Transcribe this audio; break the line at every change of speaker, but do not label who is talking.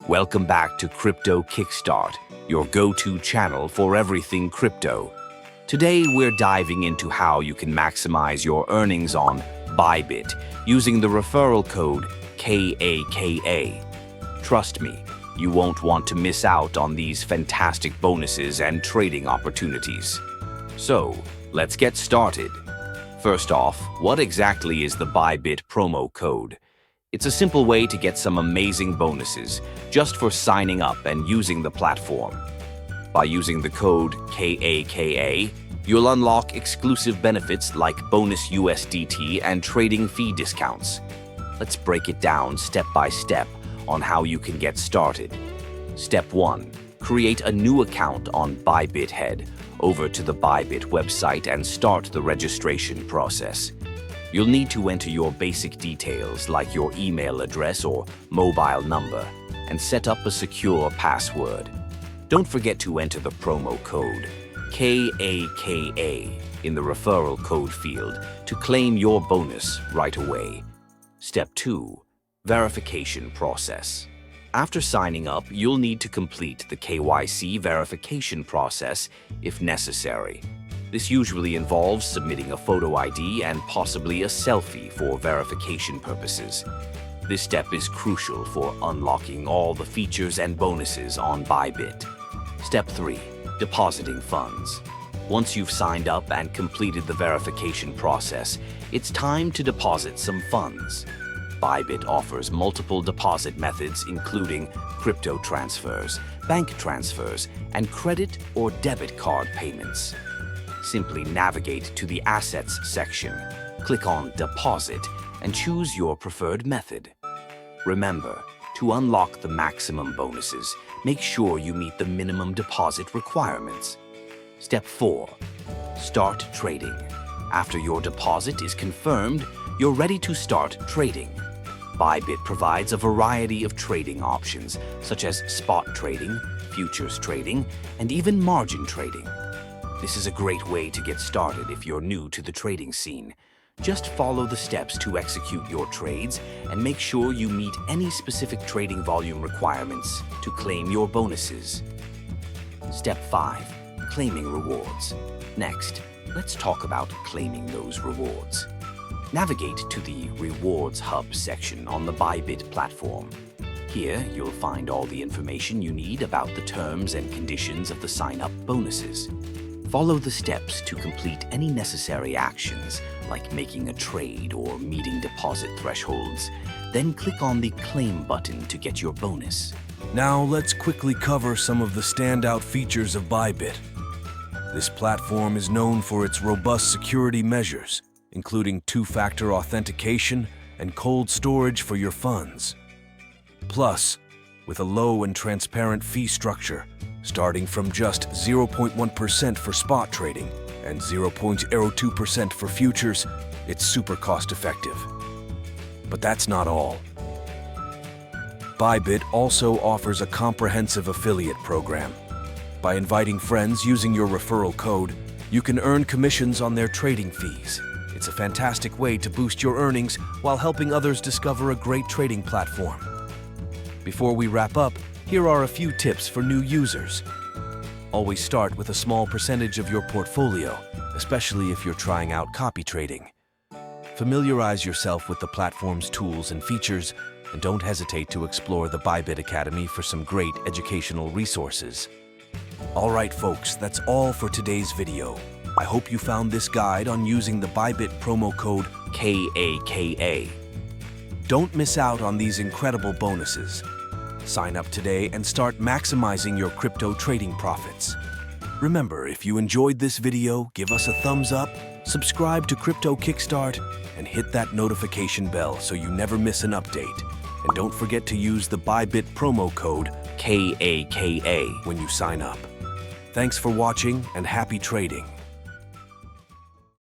Welcome back to Crypto Kickstart, your go-to channel for everything crypto. Today, we're diving into how you can maximize your earnings on Bybit using the referral code KAKA. Trust me, you won't want to miss out on these fantastic bonuses and trading opportunities. So, let's get started. First off, what exactly is the Bybit promo code? It's a simple way to get some amazing bonuses just for signing up and using the platform. By using the code KAKA, you'll unlock exclusive benefits like bonus USDT and trading fee discounts. Let's break it down step by step on how you can get started. Step 1. Create a new account on Bybit. Head over to the Bybit website and start the registration process. You'll need to enter your basic details like your email address or mobile number and set up a secure password. Don't forget to enter the promo code KAKA in the referral code field to claim your bonus right away. Step 2. Verification process. After signing up, you'll need to complete the KYC verification process if necessary. This usually involves submitting a photo ID and possibly a selfie for verification purposes. This step is crucial for unlocking all the features and bonuses on Bybit. Step 3. Depositing funds. Once you've signed up and completed the verification process, it's time to deposit some funds. Bybit offers multiple deposit methods including crypto transfers, bank transfers, and credit or debit card payments. Simply navigate to the Assets section, click on Deposit, and choose your preferred method. Remember, to unlock the maximum bonuses, make sure you meet the minimum deposit requirements. Step 4. Start trading. After your deposit is confirmed, you're ready to start trading. Bybit provides a variety of trading options, such as spot trading, futures trading, and even margin trading. This is a great way to get started if you're new to the trading scene. Just follow the steps to execute your trades and make sure you meet any specific trading volume requirements to claim your bonuses. Step 5. Claiming rewards. Next, let's talk about claiming those rewards. Navigate to the Rewards Hub section on the Bybit platform. Here, you'll find all the information you need about the terms and conditions of the sign-up bonuses. Follow the steps to complete any necessary actions, like making a trade or meeting deposit thresholds. Then click on the Claim button to get your bonus.
Now let's quickly cover some of the standout features of Bybit. This platform is known for its robust security measures, including two-factor authentication and cold storage for your funds. Plus, with a low and transparent fee structure, starting from just 0.1% for spot trading and 0.02% for futures, it's super cost-effective. But that's not all. Bybit also offers a comprehensive affiliate program. By inviting friends using your referral code, you can earn commissions on their trading fees. It's a fantastic way to boost your earnings while helping others discover a great trading platform. Before we wrap up, here are a few tips for new users. Always start with a small percentage of your portfolio, especially if you're trying out copy trading. Familiarize yourself with the platform's tools and features, and don't hesitate to explore the Bybit Academy for some great educational resources. All right, folks, that's all for today's video. I hope you found this guide on using the Bybit promo code
KAKA.
Don't miss out on these incredible bonuses. Sign up today and start maximizing your crypto trading profits. Remember, if you enjoyed this video, give us a thumbs up, subscribe to Crypto Kickstart, and hit that notification bell so you never miss an update. And don't forget to use the Bybit promo code
KAKA
when you sign up. Thanks for watching and happy trading.